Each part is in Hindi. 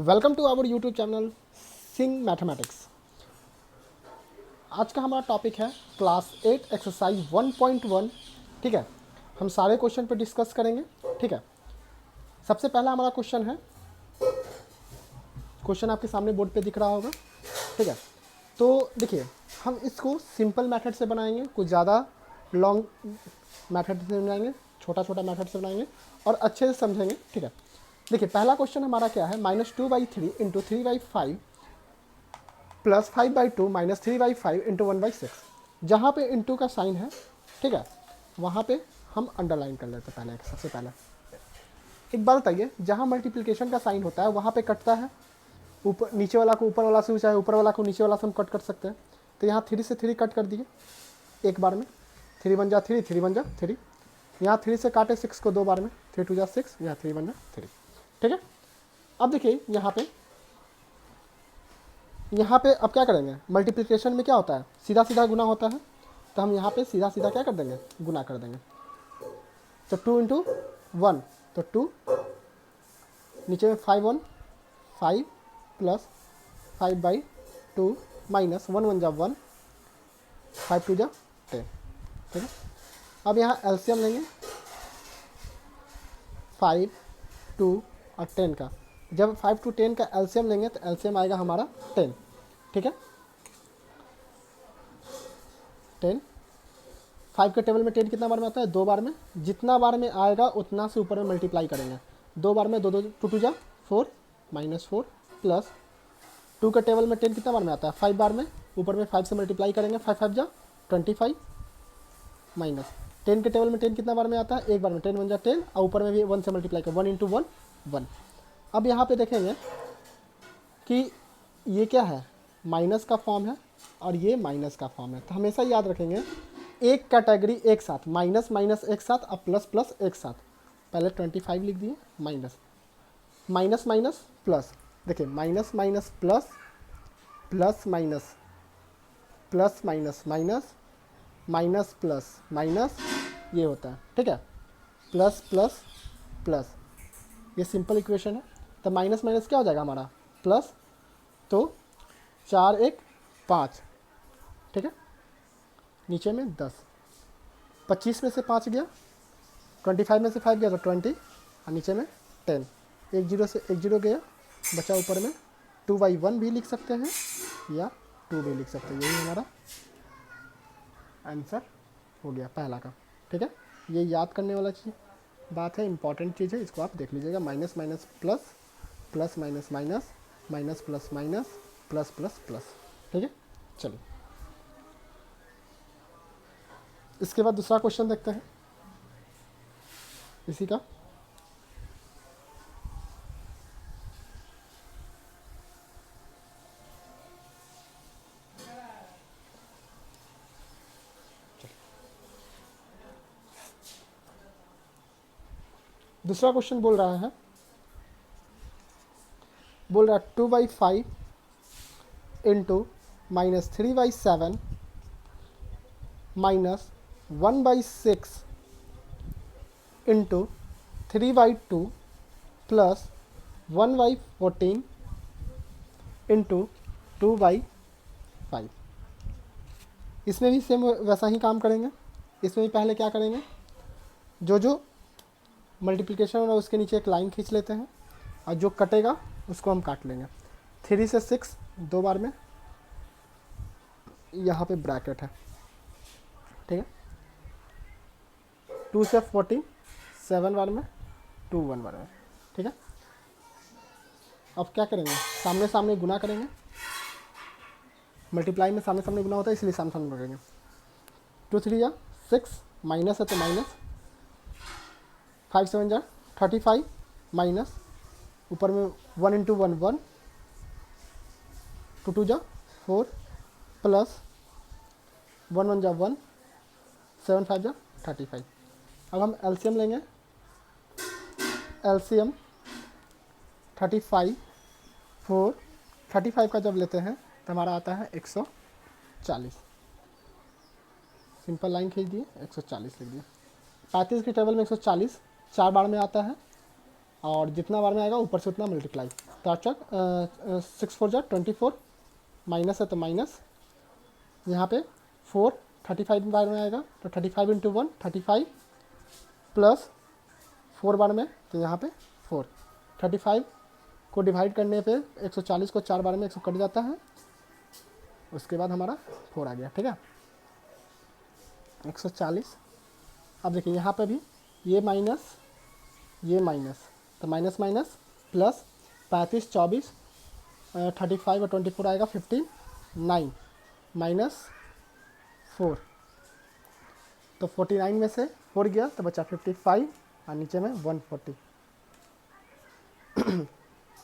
Welcome to our YouTube channel Singh mathematics. आज का हमारा टॉपिक है क्लास 8 एक्सरसाइज 1.1। ठीक है, हम सारे क्वेश्चन पे डिस्कस करेंगे। ठीक है, सबसे पहला हमारा क्वेश्चन है, क्वेश्चन आपके सामने बोर्ड पे दिख रहा होगा। ठीक है, तो देखिए हम इसको सिंपल मेथड से बनाएंगे, कुछ ज़्यादा लॉन्ग मेथड से बनाएंगे, छोटा छोटा मेथड से बनाएंगे और अच्छे से समझेंगे। ठीक है, देखिए पहला क्वेश्चन हमारा क्या है, -2/3 इंटू 3/5 प्लस 5/2 माइनस 3/5 इंटू 1/6। जहाँ पे इंटू का साइन है, ठीक है, वहाँ पे हम अंडरलाइन कर लेते हैं। पहले सबसे पहले एक बात बताइए, जहाँ मल्टीप्लिकेशन का साइन होता है वहाँ पे कटता है, ऊपर नीचे वाला को ऊपर वाला से, चाहे ऊपर वाला को नीचे वाला से हम कट कर सकते हैं। तो यहाँ 3 से 3 कट कर दिए एक बार में, 3 बन जा 3, 3 बन जा 3। यहाँ 3 से काटे 6 को 2 बार में, 3 2 जा 6, यहाँ 3 बन जा 3। ठीक है, अब देखिए यहाँ पे अब क्या करेंगे, मल्टीप्लिकेशन में क्या होता है, सीधा सीधा गुना होता है। तो हम यहाँ पे सीधा सीधा क्या कर देंगे, गुना कर देंगे। तो 2 इंटू 1 तो 2, नीचे में 5 1 5 प्लस 5/2 माइनस 1 1 जा 1, 5 2 जा 10। ठीक है, अब यहाँ एलसीएम लेंगे 5 2 और 10 का। जब 5 to 10 का एलसीएम लेंगे तो एलसीएम आएगा हमारा 10। ठीक है, 10, 5 के टेबल में 10 कितना बार में आता है, 2 बार में। जितना बार में आएगा उतना से ऊपर में मल्टीप्लाई करेंगे। 2 बार में 2 2 2 2 जा 4 माइनस 4 प्लस 2 के टेबल में 10 कितना बार में आता है, 5 बार में। ऊपर में 5 से मल्टीप्लाई करेंगे, 5 5 जा 25 माइनस 10 के टेबल में 10 कितना बार में आता है, एक बार में। 10 1 जा 10 और ऊपर में भी 1 से मल्टीप्लाई कर, 1 इंटू 1 1। अब यहाँ पे देखेंगे कि ये क्या है, माइनस का फॉर्म है और ये माइनस का फॉर्म है। तो हमेशा याद रखेंगे एक कैटेगरी एक साथ, माइनस माइनस एक साथ और प्लस प्लस एक साथ। पहले 25 लिख दिए, माइनस माइनस माइनस प्लस। देखिए minus minus plus, plus minus plus minus minus, minus plus minus, ये होता है। ठीक है, प्लस प्लस प्लस, ये सिंपल इक्वेशन है। तो माइनस माइनस क्या हो जाएगा हमारा, प्लस। तो 4 1 5। ठीक है, नीचे में 10, 25 में से 5 गया, 25 में से 5 गया तो 20 और नीचे में 10। 1 0 से 1 0 गया, बचा ऊपर में 2/1 भी लिख सकते हैं या 2 भी लिख सकते हैं। यही हमारा आंसर हो गया पहला का। ठीक है, ये याद करने वाला बात है, इंपॉर्टेंट चीज़ है, इसको आप देख लीजिएगा। Minus minus plus, plus minus minus, minus plus minus, plus plus plus. ठीक है, चलो इसके बाद दूसरा क्वेश्चन देखते हैं इसी का। दूसरा क्वेश्चन बोल रहा है 2/5 into minus 3/7 minus 1/6 into 3/2 plus 1/14 into 2/5। इसमें भी सेम वैसा ही काम करेंगे। इसमें भी पहले क्या करेंगे, जो मल्टीप्लिकेशन होगा उसके नीचे एक लाइन खींच लेते हैं और जो कटेगा उसको हम काट लेंगे। 3 से 6 2 बार में, यहाँ पे ब्रैकेट है। ठीक है, 2 से 14 7 बार में, 2 1 बार में। ठीक है, अब क्या करेंगे, सामने सामने गुना करेंगे। मल्टीप्लाई में सामने सामने गुना होता है, इसलिए सामने सामने करेंगे। 2 3 या 6, माइनस है तो माइनस, 5 7 जा 35 माइनस, ऊपर में 1 इंटू 1 1, 2 2 जा 4 प्लस 1 1 जा 1, 7 5 जा 35। अब हम एलसीएम लेंगे, एलसीएम 35 4, 35 का जब लेते हैं तो हमारा आता है 140। सिंपल लाइन खींच दिए, 140 लिख दिए। 35 के टेबल में 140 4 बार में आता है और जितना बार में आएगा ऊपर से उतना मल्टीप्लाई। तो चक 6 4 जा 24, माइनस है तो माइनस, यहाँ पे 4 35 बार में आएगा तो 35 इंटू 1 35 प्लस 4 बार में, तो यहाँ पे 4 35 को डिवाइड करने पे 140 को 4 बार में 100 कट जाता है, उसके बाद हमारा 4 आ गया। ठीक है, 140। अब देखिए यहाँ पे भी ये माइनस ये माइनस, तो माइनस माइनस प्लस 35 24 35 और 24 आएगा 59 माइनस 4, तो 49 में से 4 गया तो बचा 55 और नीचे में 140।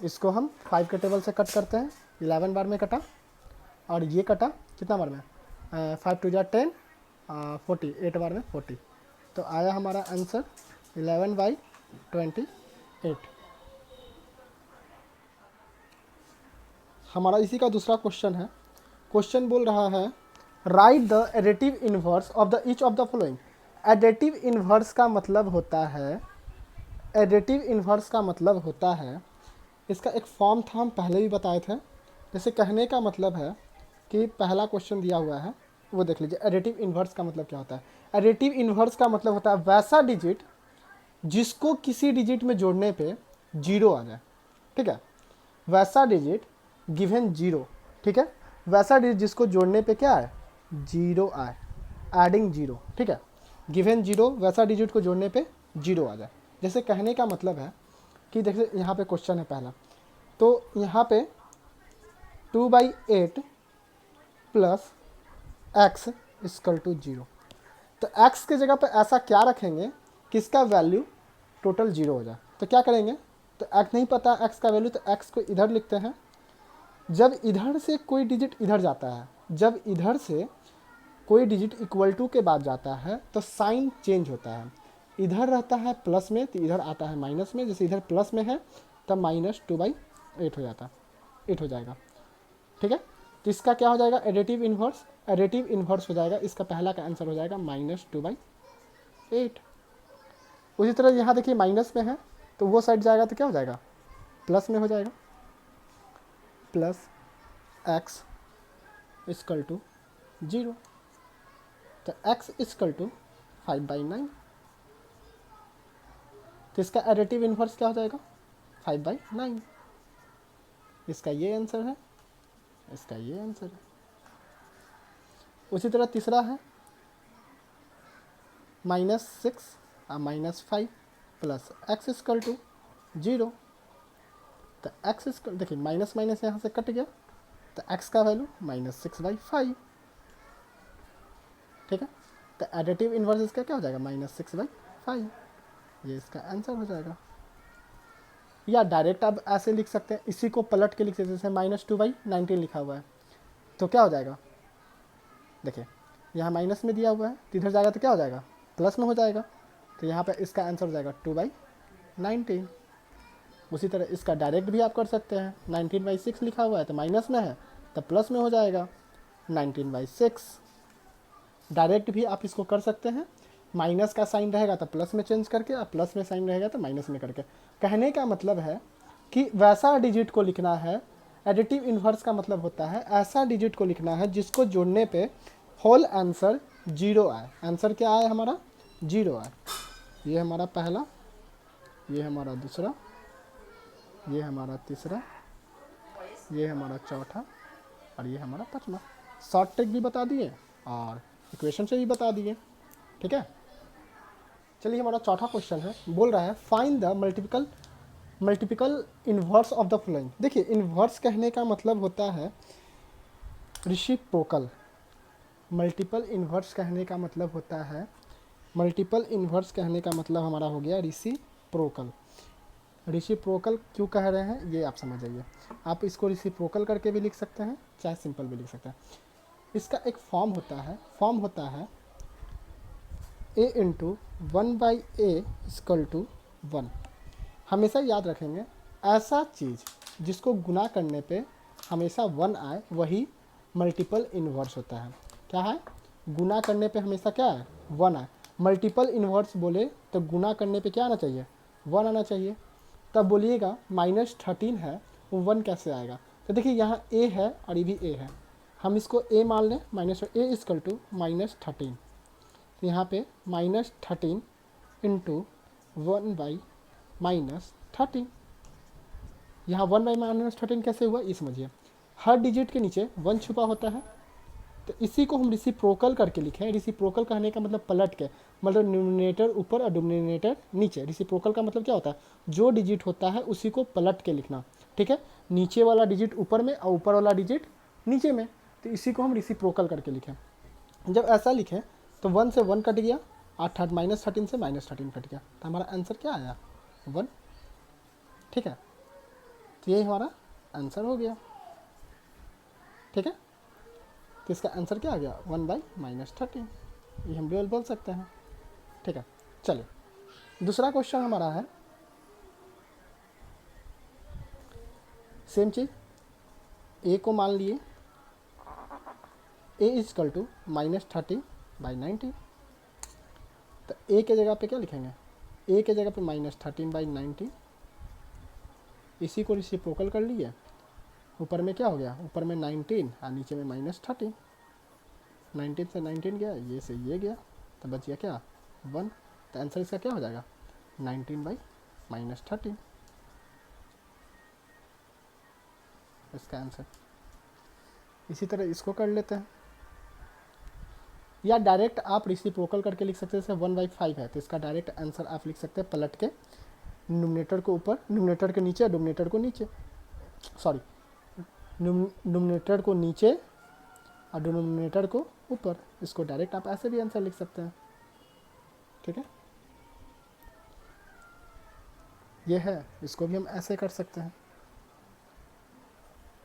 इसको हम 5 के टेबल से कट करते हैं, 11 बार में कटा और ये कटा कितना बार में, 5 2 जा 10 40 8 बार में 40, तो आया हमारा आंसर 11/28। हमारा इसी का दूसरा क्वेश्चन है। क्वेश्चन बोल रहा है right the additive inverse of the each of the following. Additive inverse का मतलब होता है, एडिटिव इन्वर्स का मतलब होता है, इसका एक फॉर्म था, हम पहले भी बताए थे। जैसे कहने का मतलब है कि पहला क्वेश्चन दिया हुआ है वो देख लीजिए, एडिटिव इन्वर्स का मतलब क्या होता है। एडिटिव इन्वर्स का मतलब होता है वैसा डिजिट जिसको किसी डिजिट में जोड़ने पे 0 आ जाए। ठीक है, वैसा डिजिट गिवन 0, ठीक है, वैसा डिजिट जिसको जोड़ने पे क्या है 0 आए, एडिंग 0। ठीक है, गिवन 0 वैसा डिजिट को जोड़ने पे 0 आ जाए। जैसे कहने का मतलब है कि देखिए यहाँ पे क्वेश्चन है पहला, तो यहाँ पे 2/8 प्लस x इक्वल टू 0, तो x के जगह पे ऐसा क्या रखेंगे कि इसका वैल्यू टोटल 0 हो जाए। तो क्या करेंगे, तो x नहीं पता x का वैल्यू, तो x को इधर लिखते हैं। जब इधर से कोई डिजिट इधर जाता है, जब इधर से कोई डिजिट इक्वल टू के बाद जाता है तो साइन चेंज होता है, इधर रहता है प्लस में तो इधर आता है माइनस में। जैसे इधर प्लस में है तब -2/8 हो जाता है, 8 हो जाएगा। ठीक है, तो इसका क्या हो जाएगा एडिटिव इन्वर्स, एडिटिव इन्वर्स हो जाएगा, इसका पहला का आंसर हो जाएगा -2/8। उसी तरह यहाँ देखिए माइनस में है तो वो साइड जाएगा तो क्या हो जाएगा प्लस में हो जाएगा, प्लस x इक्वल टू 0, तो x इक्वल टू 5/9। तो इसका एडिटिव इन्वर्स क्या हो जाएगा 5/9। इसका ये आंसर है, इसका ये आंसर है। उसी तरह तीसरा है -6 और -5 प्लस x इक्वल टू 0, तो x इक्वल देखिए माइनस माइनस यहाँ से कट गया तो x का वैल्यू -6/5। ठीक है, तो एडिटिव इन्वर्स इसका क्या हो जाएगा -6/5, ये इसका आंसर हो जाएगा। या डायरेक्ट आप ऐसे लिख सकते हैं, इसी को पलट के लिख सकते हैं, जैसे -2/19 लिखा हुआ है तो क्या हो जाएगा, देखिए यहाँ माइनस में दिया हुआ है तो इधर जाएगा तो क्या हो जाएगा प्लस में हो जाएगा, तो यहाँ पे इसका आंसर हो जाएगा 2/19। उसी तरह इसका डायरेक्ट भी आप कर सकते हैं, 19/6 लिखा हुआ है तो माइनस में है तो प्लस में हो जाएगा 19/6। डायरेक्ट भी आप इसको कर सकते हैं, माइनस का साइन रहेगा तो प्लस में चेंज करके, और प्लस में साइन रहेगा तो माइनस में करके। कहने का मतलब है कि वैसा डिजिट को लिखना है, एडिटिव इन्वर्स का मतलब होता है ऐसा डिजिट को लिखना है जिसको जोड़ने पे होल आंसर 0 आए। आंसर क्या आए हमारा 0 आए। ये हमारा पहला, ये हमारा दूसरा, ये हमारा तीसरा, ये हमारा चौथा और ये हमारा पांचवा। शॉर्ट ट्रिक भी बता दिए और इक्वेशन से भी बता दिए। ठीक है, चलिए हमारा चौथा क्वेश्चन है, बोल रहा है find the multiple inverse of the following. देखिए इन्वर्स कहने का मतलब होता है रेसिप्रोकल। मल्टीपल इन्वर्स कहने का मतलब होता है, मल्टीपल इन्वर्स कहने का मतलब हमारा हो गया रेसिप्रोकल। रेसिप्रोकल क्यों कह रहे हैं ये आप समझ जाइए। आप इसको रेसिप्रोकल करके भी लिख सकते हैं, चाहे सिंपल भी लिख सकते हैं। इसका एक फॉर्म होता है a into 1/a equal to 1। हमेशा याद रखेंगे ऐसा चीज़ जिसको गुना करने पे हमेशा 1 आए वही मल्टीपल इन्वर्स होता है। क्या है, गुना करने पे हमेशा क्या है 1 आए। मल्टीपल इन्वर्स बोले तो गुना करने पे क्या आना चाहिए 1 आना चाहिए। तब बोलिएगा -13 है वो 1 कैसे आएगा? तो देखिए यहाँ a है और ये भी a है, हम इसको a मान लें, माइनस a इजकल टू -13। तो यहाँ पे -13 इंटू 1/-13। यहाँ 1/-13 कैसे हुआ ये समझिए। हर डिजिट के नीचे 1 छुपा होता है, तो इसी को हम रिसिप्रोकल करके लिखें। रिसिप्रोकल कहने का मतलब पलट के, मतलब न्यूमरेटर ऊपर और डिनोमिनेटर नीचे। रिसिप्रोकल का मतलब क्या होता है? जो डिजिट होता है उसी को पलट के लिखना, ठीक है। नीचे वाला डिजिट ऊपर में और ऊपर वाला डिजिट नीचे में, तो इसी को हम रिसिप्रोकल करके लिखें। जब ऐसा लिखें तो 1 से 1 कट गया, और -13 से -13 कट गया, तो हमारा आंसर क्या आया? 1, ठीक है। तो यही हमारा आंसर हो गया, ठीक है। तो इसका आंसर क्या आ गया? 1/-13। ये हम डुअल बोल सकते हैं, ठीक है। चलिए दूसरा क्वेश्चन हमारा है सेम चीज़। ए को मान लिए a इजकल टू -30/90। तो a के जगह पे क्या लिखेंगे? a के जगह पे -13/90, इसी को रिसिप्रोकल कर लिए। ऊपर में क्या हो गया? ऊपर में 19 और नीचे में -13। 19 से 19 गया, ये से ये गया, तो बच गया क्या? 1। तो आंसर इसका क्या हो जाएगा? 19/-13 इसका आंसर। इसी तरह इसको कर लेते हैं, या डायरेक्ट आप रिसिप्रोकल करके लिख सकते हैं। जैसे 1/5 है तो इसका डायरेक्ट आंसर आप लिख सकते हैं पलट के, न्यूमरेटर को ऊपर, न्यूमरेटर के नीचे, डोमिनेटर को नीचे, सॉरी न्यूमरेटर को नीचे और डिनोमिनेटर को ऊपर। इसको डायरेक्ट आप ऐसे भी आंसर लिख सकते हैं, ठीक है। ये है, इसको भी हम ऐसे कर सकते हैं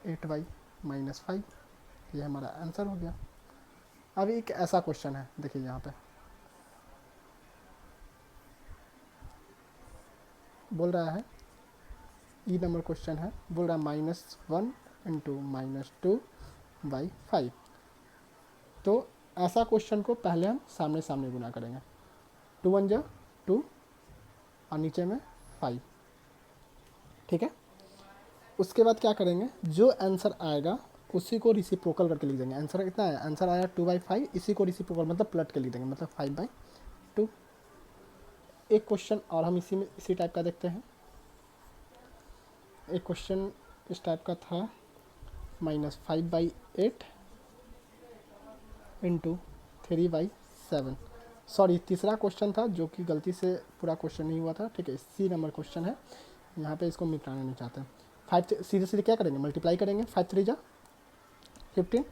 8/-5, ये हमारा आंसर हो गया। अब एक ऐसा क्वेश्चन है, देखिए यहाँ पे बोल रहा है, ई नंबर क्वेश्चन है, बोल रहा है -1 इंटू -2/5। तो ऐसा क्वेश्चन को पहले हम सामने सामने गुना करेंगे। 2 1 जा 2 और नीचे में 5, ठीक है। उसके बाद क्या करेंगे? जो आंसर आएगा उसी को रिसिप्रोकल करके लिख देंगे। आंसर कितना है? आंसर आया 2/5, इसी को रिसिप्रोकल मतलब पलट के लिख देंगे, मतलब 5/2। एक क्वेश्चन और हम इसी टाइप का देखते हैं। एक क्वेश्चन इस टाइप का था, -5/8 इंटू 3/7। सॉरी, तीसरा क्वेश्चन था जो कि गलती से पूरा क्वेश्चन नहीं हुआ था, ठीक है। सी नंबर क्वेश्चन है, यहाँ पे इसको मिटाना नहीं चाहते। 5 सीधे सीधे क्या करेंगे? मल्टीप्लाई करेंगे। 5 3 जा 15,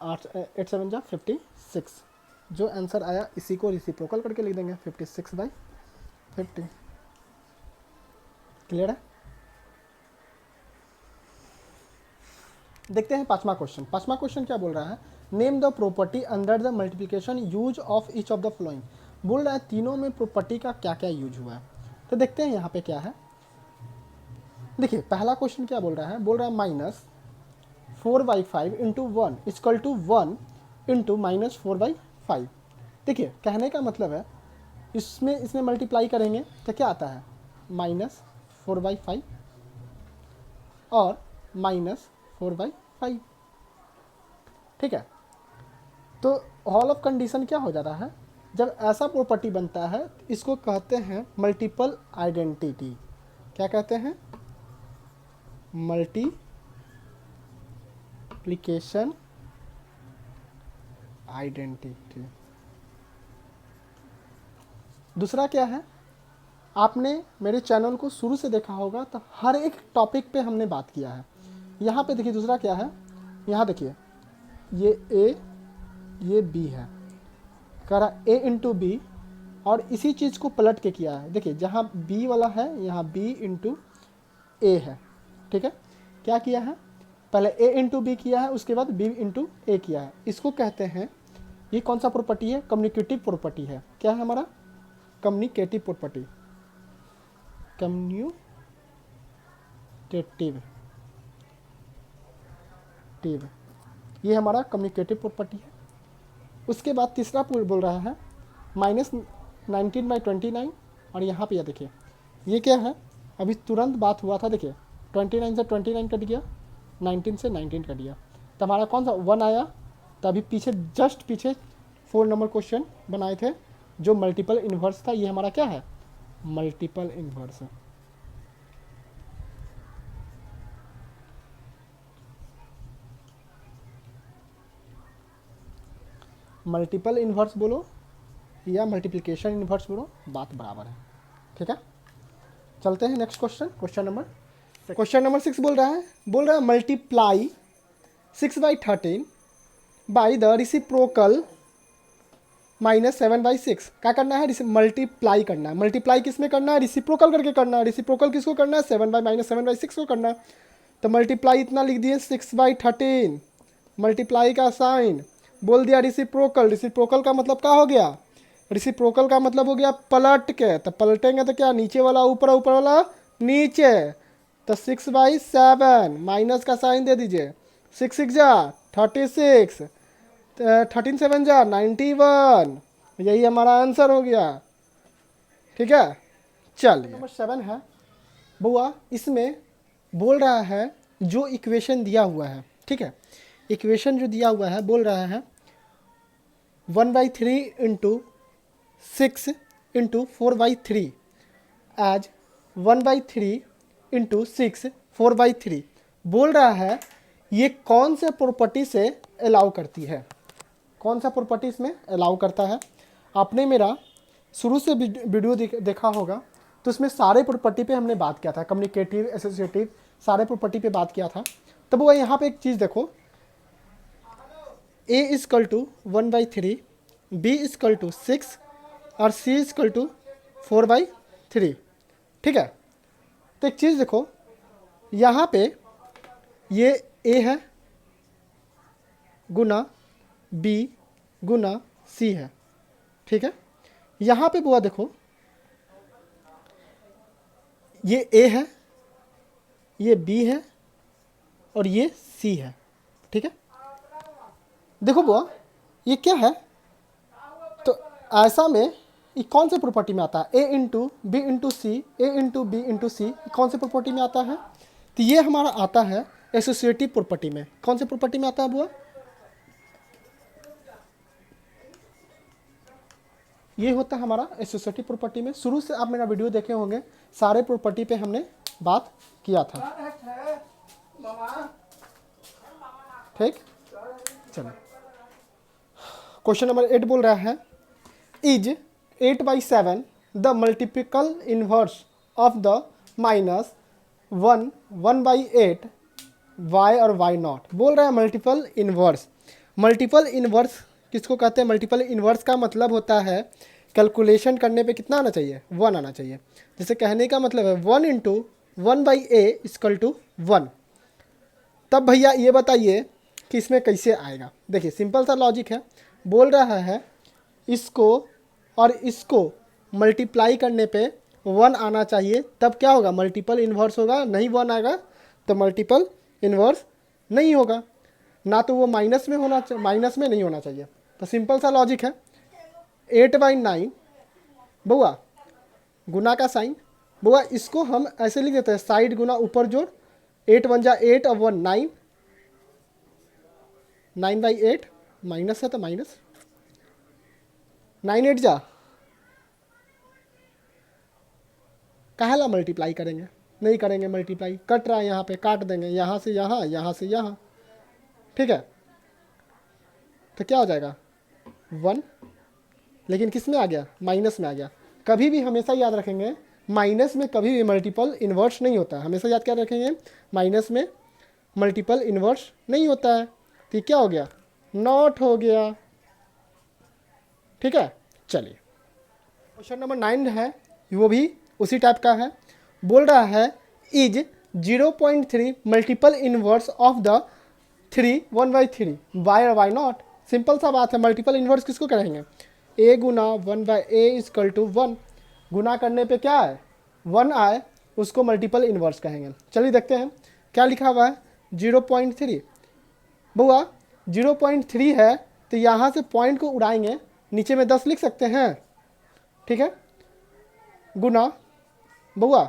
8 7 जा 56। जो आंसर आया इसी को रिसिप्रोकल करके लिख देंगे, 56/50। क्लियर है? देखते हैं पांचवा क्वेश्चन। पांचवा क्वेश्चन क्या बोल रहा है? Name the property under the multiplication use of each of the flowing. बोल रहा है तीनों में प्रॉपर्टी का क्या क्या यूज हुआ है। तो देखते हैं यहाँ पे क्या है। देखिए पहला क्वेश्चन क्या बोल रहा है? बोल रहा है -4/5 इंटू 1 इक्वल टू 1 इंटू -4/5। देखिए कहने का मतलब है इसमें मल्टीप्लाई करेंगे तो क्या आता है? -4/5 और -4/5, ठीक है। तो हॉल ऑफ कंडीशन क्या हो जाता है? जब ऐसा प्रॉपर्टी बनता है इसको कहते हैं मल्टीपल आइडेंटिटी। क्या कहते हैं? Multiplication identity. दूसरा क्या है? आपने मेरे चैनल को शुरू से देखा होगा तो हर एक टॉपिक पे हमने बात किया है। यहाँ पे देखिए दूसरा क्या है, यहाँ देखिए ये A ये B है, कह रहा A इंटू बी, और इसी चीज़ को पलट के किया है। देखिए जहाँ B वाला है यहाँ B इंटू A है, ठीक है। क्या किया है? पहले A इंटू बी किया है, उसके बाद B इंटू A किया है। इसको कहते हैं, ये कौन सा प्रॉपर्टी है? कम्युनिकेटिव प्रॉपर्टी है। क्या है हमारा? कम्युनिकेटिव प्रॉपर्टी, कम्युनिकेटिव, ये हमारा कम्युनिकेटिव प्रॉपर्टी है। उसके बाद तीसरा बोल रहा है -19/29, और यहाँ पे यह देखिए ये क्या है? अभी तुरंत बात हुआ था, देखिए 29 से 29 कट गया, 19 से 19 कट गया, तो हमारा कौन सा 1 आया। तो अभी पीछे जस्ट पीछे 4 नंबर क्वेश्चन बनाए थे जो मल्टीपल इन्वर्स था, ये हमारा क्या है, मल्टीपल इन्वर्स है। मल्टीपल इन्वर्स बोलो या मल्टीप्लिकेशन इन्वर्स बोलो, बात बराबर है, ठीक है। चलते हैं नेक्स्ट क्वेश्चन, क्वेश्चन नंबर 6 बोल रहा है मल्टीप्लाई 6/13 बाई द रिसिप्रोकल -7/6। क्या करना है, मल्टीप्लाई करना है। मल्टीप्लाई किस में करना है, रिसिप्रोकल करके करना है। रिसिप्रोकल किसको करना है, 7/-7/6 को करना है। तो मल्टीप्लाई इतना लिख दिए 6/13, मल्टीप्लाई का साइन, बोल दिया रिसिप्रोकल। रिसिप्रोकल का मतलब क्या हो गया, रिसिप्रोकल का मतलब हो गया पलट के, तो पलटेंगे तो क्या, नीचे वाला ऊपर, ऊपर वाला नीचे, तो 6/7 माइनस का साइन दे दीजिए, 6 6 जा 36, 13 7 जा 91, यही हमारा आंसर हो गया, ठीक है। चलिए नंबर 7 है बुआ, इसमें बोल रहा है जो इक्वेशन दिया हुआ है, ठीक है, इक्वेशन जो दिया हुआ है बोल रहा है 1/3 इंटू 6 इंटू 4/3 एज 1/3 इंटू 6 4/3। बोल रहा है ये कौन से प्रॉपर्टी से अलाउ करती है, कौन सा प्रॉपर्टी इसमें अलाउ करता है। आपने मेरा शुरू से वीडियो देखा होगा, तो उसमें सारे प्रॉपर्टी पे हमने बात किया था, कम्युनिकेटिव, एसोसिएटिव, सारे प्रॉपर्टी पे बात किया था। तब वो यहाँ पे एक चीज़ देखो, a is equal to 1/3, b is equal to 6 और c इजकल टू 4/3, ठीक है। तो एक चीज़ देखो, यहाँ पे ये a है गुना b गुना c है, ठीक है। यहाँ पे बुआ देखो, ये a है, ये b है और ये c है, ठीक है। देखो बुआ ये क्या है, तो ऐसा में ये कौन से प्रॉपर्टी में आता है, a into b into c, a into b into c, कौन से प्रॉपर्टी में आता है, तो ये हमारा आता है एसोसिएटिव प्रॉपर्टी में। कौन से प्रॉपर्टी में आता है बुआ, ये होता है हमारा एसोसिएटिव प्रॉपर्टी में। शुरू से आप मेरा वीडियो देखे होंगे, सारे प्रॉपर्टी पे हमने बात किया था, ठीक। चलो क्वेश्चन नंबर 8 बोल रहा है is 8/7 the multiple inverse of the -1 1/8 y और वाई नॉट। बोल रहा है मल्टीपल इनवर्स। मल्टीपल इनवर्स किसको कहते हैं, मल्टीपल इनवर्स का मतलब होता है कैलकुलेशन करने पे कितना आना चाहिए, 1 आना चाहिए। जैसे कहने का मतलब है 1 इंटू 1/a इजकल टू 1। तब भैया ये बताइए कि इसमें कैसे आएगा। देखिए सिंपल सा लॉजिक है, बोल रहा है इसको और इसको मल्टीप्लाई करने पे 1 आना चाहिए, तब क्या होगा, मल्टीपल इन्वर्स होगा। नहीं 1 आएगा तो मल्टीपल इन्वर्स नहीं होगा, ना तो वो माइनस में होना चाहिए, माइनस में नहीं होना चाहिए। तो सिंपल सा लॉजिक है, 8/9 बुआ गुना का साइन, बुआ इसको हम ऐसे लिख देते हैं, साइड गुना ऊपर जोड़, 8 1 जा 8 और 1 9, 9/8 माइनस है तो माइनस, 9 8 जा, काहेला मल्टीप्लाई करेंगे, नहीं करेंगे मल्टीप्लाई, कट रहा है यहाँ पे, काट देंगे, यहाँ से यहाँ, यहाँ से यहाँ, ठीक है। तो क्या हो जाएगा 1, लेकिन किस में आ गया, माइनस में आ गया। कभी भी हमेशा याद रखेंगे माइनस में कभी भी मल्टीपल इन्वर्स नहीं होता है, हमेशा याद क्या रखेंगे, माइनस में मल्टीपल इन्वर्स नहीं होता है। तो क्या हो गया, नॉट हो गया, ठीक है। चलिए क्वेश्चन नंबर 9 है, वो भी उसी टाइप का है। बोल रहा है is 0.3 multiple inverse of the 3 1/3 y और वाई नॉट। सिंपल सा बात है, मल्टीपल इनवर्स किसको करेंगे, a गुना 1/a इजकल टू 1। गुना करने पे क्या है, 1 आए, उसको मल्टीपल इनवर्स कहेंगे। चलिए देखते हैं क्या लिखा हुआ है, 0.3। बुआ 0.3 है तो यहाँ से पॉइंट को उड़ाएंगे, नीचे में 10 लिख सकते हैं, ठीक है। गुना बुआ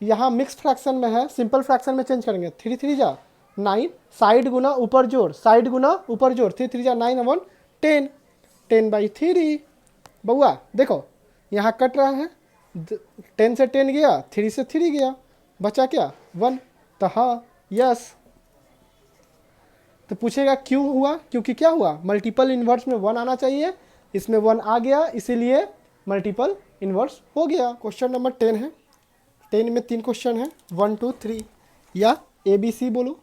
यहाँ मिक्स फ्रैक्शन में है, सिंपल फ्रैक्शन में चेंज करेंगे। 3 3 जा 9, साइड गुना ऊपर जोड़, साइड गुना ऊपर जोड़, 3 3 जा 9 अपन 10, 10/3। बउआ देखो यहाँ कट रहा है, 10 से 10 गया, 3 से 3 गया, बचा क्या 1। तो हाँ यस। तो पूछेगा क्यों हुआ, क्योंकि क्या हुआ, मल्टीपल इन्वर्स में 1 आना चाहिए, इसमें 1 आ गया, इसीलिए मल्टीपल इन्वर्स हो गया। क्वेश्चन नंबर 10 है। 10 में 3 क्वेश्चन है, 1 2 3 या ABC बोलो,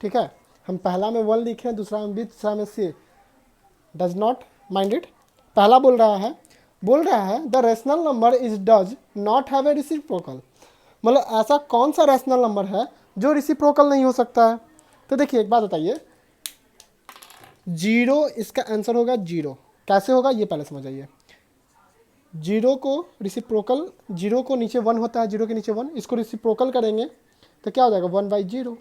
ठीक है। हम पहला में 1 लिखे, दूसरा में B, तीसरा में C, does not mind it. पहला बोल रहा है the rational number is does not have a reciprocal. मतलब ऐसा कौन सा रेशनल नंबर है जो रेसिप्रोकल नहीं हो सकता है। तो देखिए एक बात बताइए, 0 इसका आंसर होगा 0। कैसे होगा ये पहले समझ आइए। 0 को रेसिप्रोकल, 0 को नीचे 1 होता है, 0 के नीचे 1, इसको रेसिप्रोकल करेंगे तो क्या हो जाएगा 1/0।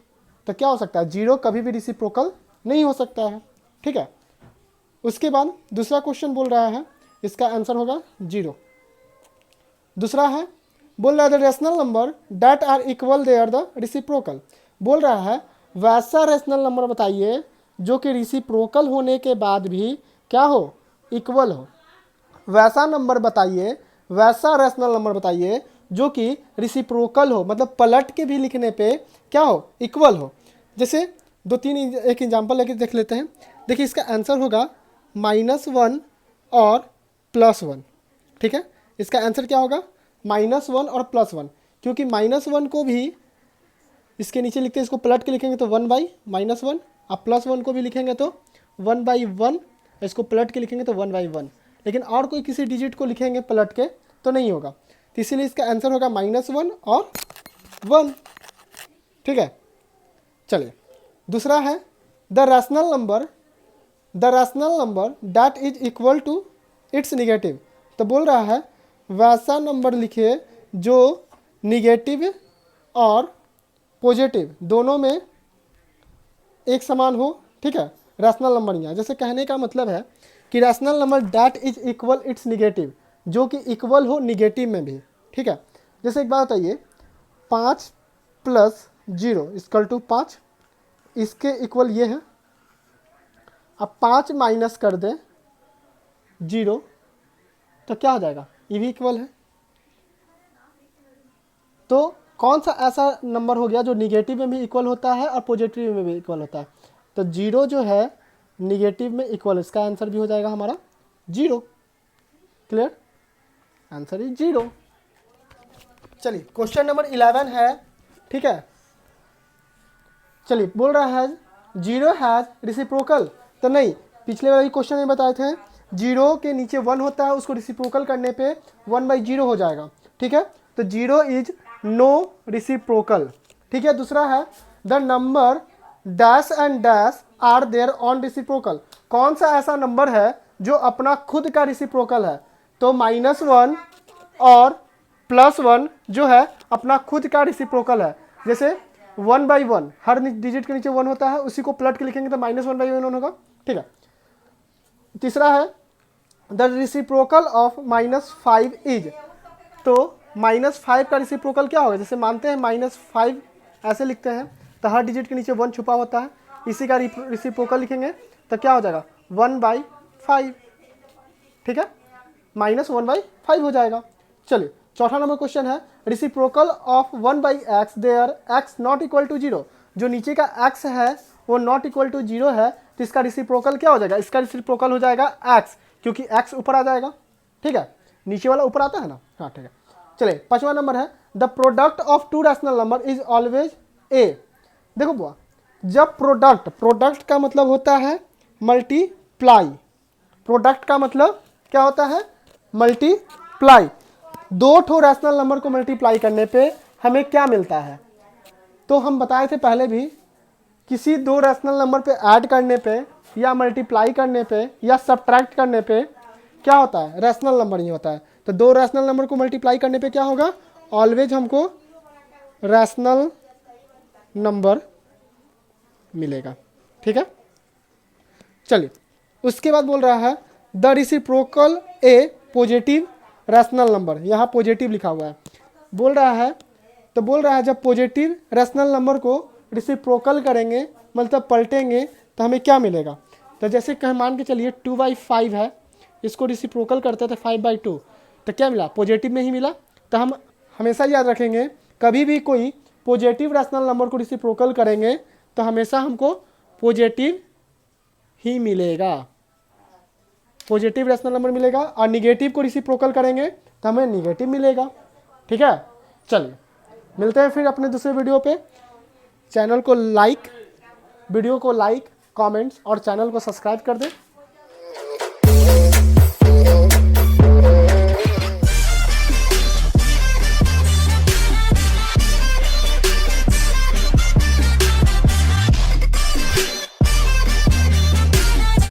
तो क्या हो सकता है, 0 कभी भी रेसिप्रोकल नहीं हो सकता है, ठीक है। उसके बाद दूसरा क्वेश्चन बोल रहा है, इसका आंसर होगा 0। दूसरा है बोल रहा है the rational number that are equal they are the reciprocal. बोल रहा है वैसा रेशनल नंबर बताइए जो कि रेसिप्रोकल होने के बाद भी क्या हो, इक्वल हो। वैसा नंबर बताइए, वैसा रेशनल नंबर बताइए जो कि रेसिप्रोकल हो, मतलब पलट के भी लिखने पे क्या हो, इक्वल हो। जैसे 2-3 एक एग्जांपल लेके देख लेते हैं। देखिए इसका आंसर होगा -1 और +1, ठीक है। इसका आंसर क्या होगा, -1 और +1, क्योंकि -1 को भी इसके नीचे लिखते हैं, इसको पलट के लिखेंगे तो 1/-1, अब +1 को भी लिखेंगे तो 1/1, इसको पलट के लिखेंगे तो 1/1। लेकिन और कोई किसी डिजिट को लिखेंगे पलट के तो नहीं होगा, तो इसीलिए इसका आंसर होगा -1 और 1, ठीक है। चलिए दूसरा है the rational number that is equal to its negative. तो बोल रहा है वैसा नंबर लिखिए जो निगेटिव और पॉजिटिव दोनों में एक समान हो, ठीक है। रैशनल नंबर यहाँ जैसे कहने का मतलब है कि rational number that is equal it's negative, जो कि इक्वल हो निगेटिव में भी, ठीक है। जैसे एक बात बताइए, 5 + 0 = 5, इसके इक्वल ये है। अब 5 माइनस कर दे 0 तो क्या हो जाएगा, ये भी इक्वल है। तो कौन सा ऐसा नंबर हो गया जो निगेटिव में भी इक्वल होता है और पॉजिटिव में भी इक्वल होता है। तो 0 जो है निगेटिव में इक्वल, इसका आंसर भी हो जाएगा हमारा 0। Clear, answer is 0। चलिए क्वेश्चन नंबर 11 है, ठीक है। चलिए बोल रहा है 0 हैज़ रेसिप्रोकल। तो नहीं, पिछले वाले क्वेश्चन में बताए थे 0 के नीचे 1 होता है, उसको रेसिप्रोकल करने पे 1/0 हो जाएगा, ठीक है। तो 0 इज नो रेसिप्रोकल, ठीक है। दूसरा है the number dash and dash are their own reciprocal. कौन सा ऐसा नंबर है जो अपना खुद का रेसिप्रोकल है। तो -1 और +1 जो है अपना खुद का रेसिप्रोकल है। जैसे 1/1, हर डिजिट के नीचे 1 होता है, उसी को पलट के लिखेंगे तो -1/1 होगा, ठीक है। तीसरा है द रेसिप्रोकल ऑफ -5 इज। तो -5 का रेसिप्रोकल क्या होगा, जैसे मानते हैं -5 ऐसे लिखते हैं तो हर डिजिट के नीचे 1 छुपा होता है, इसी का रेसिप्रोकल लिखेंगे तो क्या हो जाएगा 1/5, ठीक है। -1/5 हो जाएगा। चलिए चौथा नंबर क्वेश्चन है reciprocal of 1/x there x not equal to 0। जो नीचे का x है वो नॉट इक्वल टू 0 है, तो इसका रेसिप्रोकल क्या हो जाएगा, इसका रेसिप्रोकल हो जाएगा x, क्योंकि x ऊपर आ जाएगा, ठीक है। नीचे वाला ऊपर आता है ना, हाँ ठीक है। चलिए पांचवा नंबर है the product of 2 rational number is always a। देखो बुआ, जब प्रोडक्ट का मतलब होता है मल्टीप्लाई, प्रोडक्ट का मतलब क्या होता है, मल्टीप्लाई। 2 ठो रैशनल नंबर को मल्टीप्लाई करने पे हमें क्या मिलता है। तो हम बताए थे पहले भी, किसी 2 रैशनल नंबर पे ऐड करने पे या मल्टीप्लाई करने पे या सब्ट्रैक्ट करने पे क्या होता है, रैशनल नंबर ही होता है। तो 2 रैशनल नंबर को मल्टीप्लाई करने पे क्या होगा, ऑलवेज हमको रैशनल नंबर मिलेगा, ठीक है। चलिए उसके बाद बोल रहा है the reciprocal A positive rational number, यहाँ पॉजिटिव लिखा हुआ है। बोल रहा है तो बोल रहा है जब पॉजिटिव रैशनल नंबर को रिसिप्रोकल करेंगे मतलब पलटेंगे तो हमें क्या मिलेगा। तो जैसे कहीं मान के चलिए 2/5 है, इसको रिसिप्रोकल करते थे 5/2, तो क्या मिला, पॉजिटिव में ही मिला। तो हम हमेशा याद रखेंगे कभी भी कोई पॉजिटिव रैशनल नंबर को रिसिप्रोकल करेंगे तो हमेशा हमको पॉजिटिव ही मिलेगा, पॉजिटिव रैशनल नंबर मिलेगा, और निगेटिव को रिसिप्रोकल करेंगे तो हमें निगेटिव मिलेगा। ठीक है, चलिए मिलते हैं फिर अपने दूसरे वीडियो पे। वीडियो को लाइक, कमेंट्स और चैनल को सब्सक्राइब कर दें।